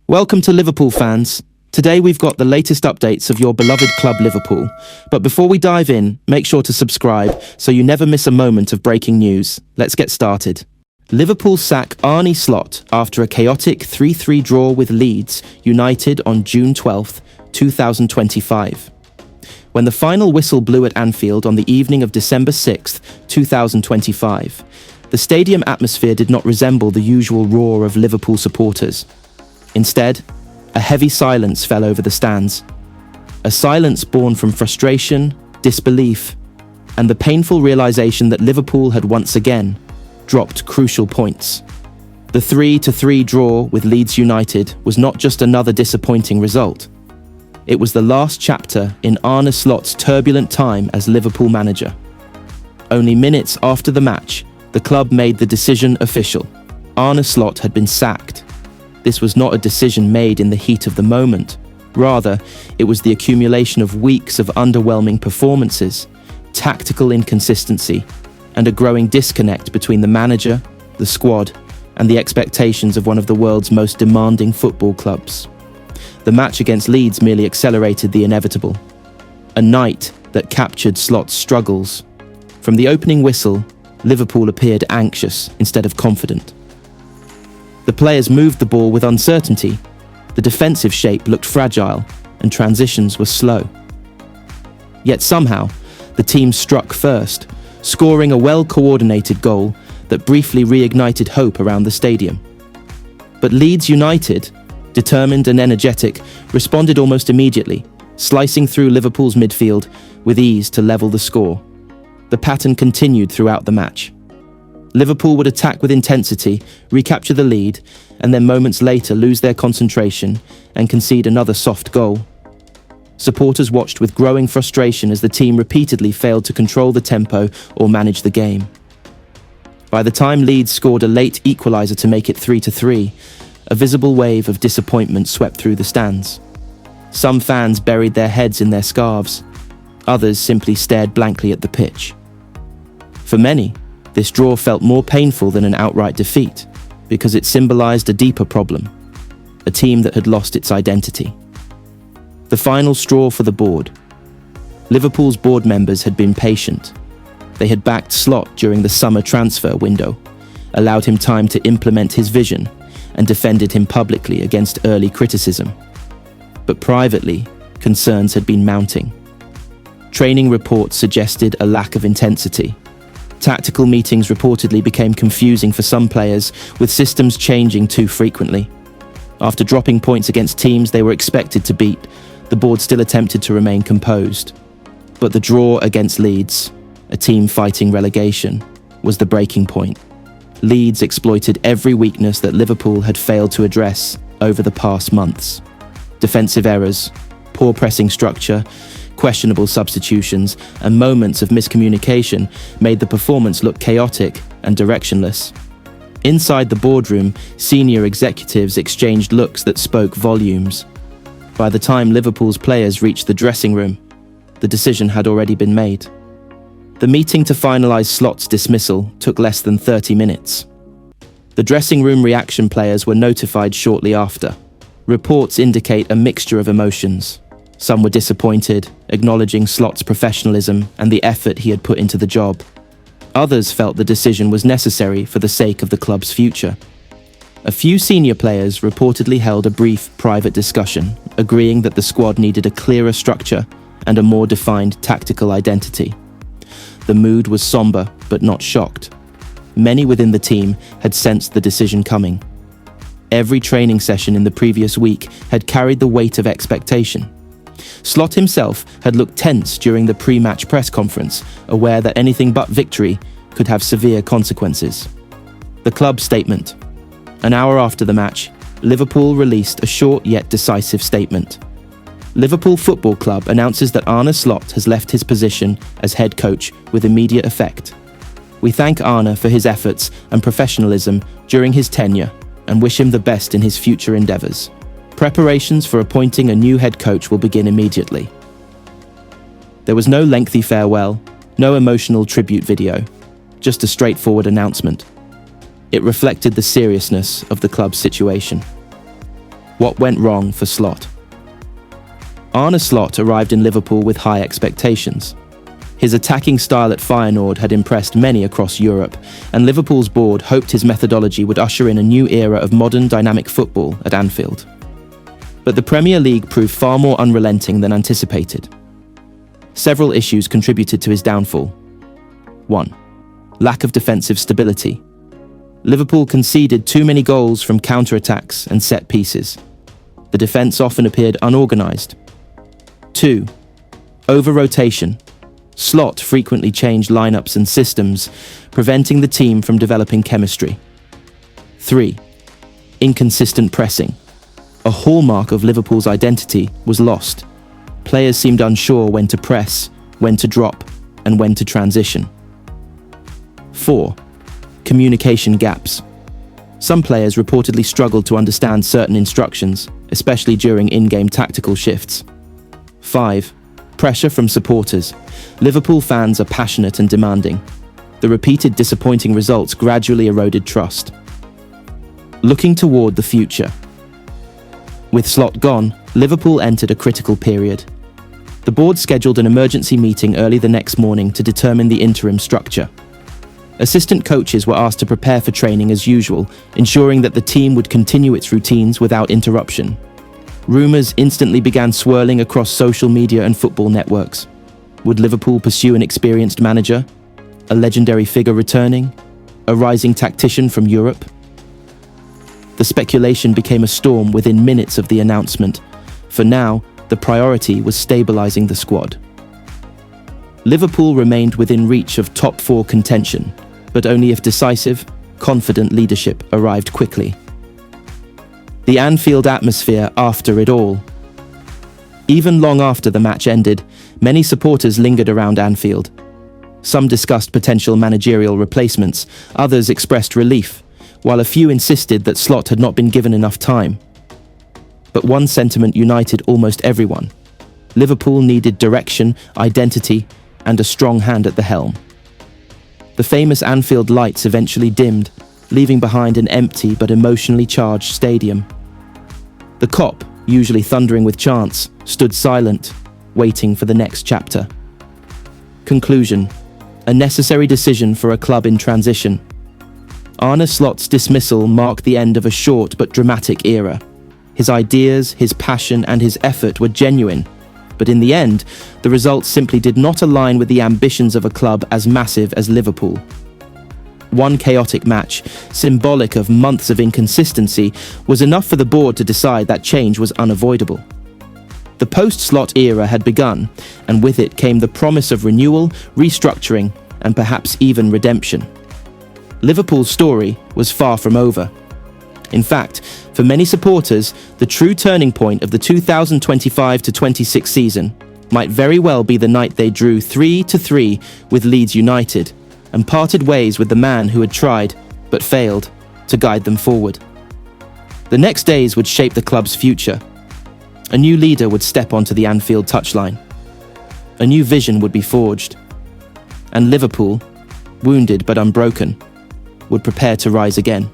Welcome to Liverpool fans. Today we've got the latest updates of your beloved club Liverpool. But before we dive in, make sure to subscribe so you never miss a moment of breaking news. Let's get started. Liverpool sack Arne Slot after a chaotic 3-3 draw with Leeds United on June 12, 2025. When the final whistle blew at Anfield on the evening of December 6, 2025, the stadium atmosphere did not resemble the usual roar of Liverpool supporters. Instead, a heavy silence fell over the stands. A silence born from frustration, disbelief, and the painful realization that Liverpool had once again dropped crucial points. The 3-3 draw with Leeds United was not just another disappointing result. It was the last chapter in Arne Slot's turbulent time as Liverpool manager. Only minutes after the match, the club made the decision official. Arne Slot had been sacked. This was not a decision made in the heat of the moment. Rather, it was the accumulation of weeks of underwhelming performances, tactical inconsistency, and a growing disconnect between the manager, the squad, and the expectations of one of the world's most demanding football clubs. The match against Leeds merely accelerated the inevitable. A night that captured Slot's struggles. From the opening whistle, Liverpool appeared anxious instead of confident. The players moved the ball with uncertainty. The defensive shape looked fragile, and transitions were slow. Yet somehow, the team struck first, scoring a well-coordinated goal that briefly reignited hope around the stadium. But Leeds United, determined and energetic, responded almost immediately, slicing through Liverpool's midfield with ease to level the score. The pattern continued throughout the match. Liverpool would attack with intensity, recapture the lead, and then moments later lose their concentration and concede another soft goal. Supporters watched with growing frustration as the team repeatedly failed to control the tempo or manage the game. By the time Leeds scored a late equaliser to make it 3-3, a visible wave of disappointment swept through the stands. Some fans buried their heads in their scarves. Others simply stared blankly at the pitch. For many, this draw felt more painful than an outright defeat because it symbolised a deeper problem, a team that had lost its identity. The final straw for the board. Liverpool's board members had been patient. They had backed Slot during the summer transfer window, allowed him time to implement his vision, and defended him publicly against early criticism. But privately, concerns had been mounting. Training reports suggested a lack of intensity. Tactical meetings reportedly became confusing for some players, with systems changing too frequently. After dropping points against teams they were expected to beat, the board still attempted to remain composed. But the draw against Leeds, a team fighting relegation, was the breaking point. Leeds exploited every weakness that Liverpool had failed to address over the past months. Defensive errors, poor pressing structure, questionable substitutions, and moments of miscommunication made the performance look chaotic and directionless. Inside the boardroom, senior executives exchanged looks that spoke volumes. By the time Liverpool's players reached the dressing room, the decision had already been made. The meeting to finalise Slot's dismissal took less than 30 minutes. The dressing room reaction players were notified shortly after. Reports indicate a mixture of emotions. Some were disappointed, acknowledging Slot's professionalism and the effort he had put into the job. Others felt the decision was necessary for the sake of the club's future. A few senior players reportedly held a brief private discussion, agreeing that the squad needed a clearer structure and a more defined tactical identity. The mood was somber but not shocked. Many within the team had sensed the decision coming. Every training session in the previous week had carried the weight of expectation. Slot himself had looked tense during the pre-match press conference, aware that anything but victory could have severe consequences. The club statement. An hour after the match, Liverpool released a short yet decisive statement. Liverpool Football Club announces that Arne Slot has left his position as head coach with immediate effect. We thank Arne for his efforts and professionalism during his tenure and wish him the best in his future endeavours. Preparations for appointing a new head coach will begin immediately. There was no lengthy farewell, no emotional tribute video, just a straightforward announcement. It reflected the seriousness of the club's situation. What went wrong for Slot? Arne Slot arrived in Liverpool with high expectations. His attacking style at Feyenoord had impressed many across Europe, and Liverpool's board hoped his methodology would usher in a new era of modern dynamic football at Anfield. But the Premier League proved far more unrelenting than anticipated. Several issues contributed to his downfall. 1. Lack of defensive stability. Liverpool conceded too many goals from counter-attacks and set pieces. The defence often appeared unorganised. 2. Over-rotation. Slot frequently changed lineups and systems, preventing the team from developing chemistry. 3. Inconsistent pressing. A hallmark of Liverpool's identity was lost. Players seemed unsure when to press, when to drop, and when to transition. 4. Communication gaps. Some players reportedly struggled to understand certain instructions, especially during in-game tactical shifts. 5. Pressure from supporters. Liverpool fans are passionate and demanding. The repeated disappointing results gradually eroded trust. Looking toward the future. With Slot gone, Liverpool entered a critical period. The board scheduled an emergency meeting early the next morning to determine the interim structure. Assistant coaches were asked to prepare for training as usual, ensuring that the team would continue its routines without interruption. Rumours instantly began swirling across social media and football networks. Would Liverpool pursue an experienced manager? A legendary figure returning? A rising tactician from Europe? The speculation became a storm within minutes of the announcement. For now, the priority was stabilising the squad. Liverpool remained within reach of top four contention, but only if decisive, confident leadership arrived quickly. The Anfield atmosphere after it all. Even long after the match ended, many supporters lingered around Anfield. Some discussed potential managerial replacements, others expressed relief, while a few insisted that Slot had not been given enough time. But one sentiment united almost everyone. Liverpool needed direction, identity, and a strong hand at the helm. The famous Anfield lights eventually dimmed, leaving behind an empty but emotionally charged stadium. The Kop, usually thundering with chants, stood silent, waiting for the next chapter. Conclusion: a necessary decision for a club in transition. Arne Slot's dismissal marked the end of a short but dramatic era. His ideas, his passion, and his effort were genuine, but in the end, the results simply did not align with the ambitions of a club as massive as Liverpool. One chaotic match, symbolic of months of inconsistency, was enough for the board to decide that change was unavoidable. The post-Slot era had begun, and with it came the promise of renewal, restructuring, and perhaps even redemption. Liverpool's story was far from over. In fact, for many supporters, the true turning point of the 2025-26 season might very well be the night they drew 3-3 with Leeds United and parted ways with the man who had tried, but failed, to guide them forward. The next days would shape the club's future. A new leader would step onto the Anfield touchline. A new vision would be forged. And Liverpool, wounded but unbroken, would prepare to rise again.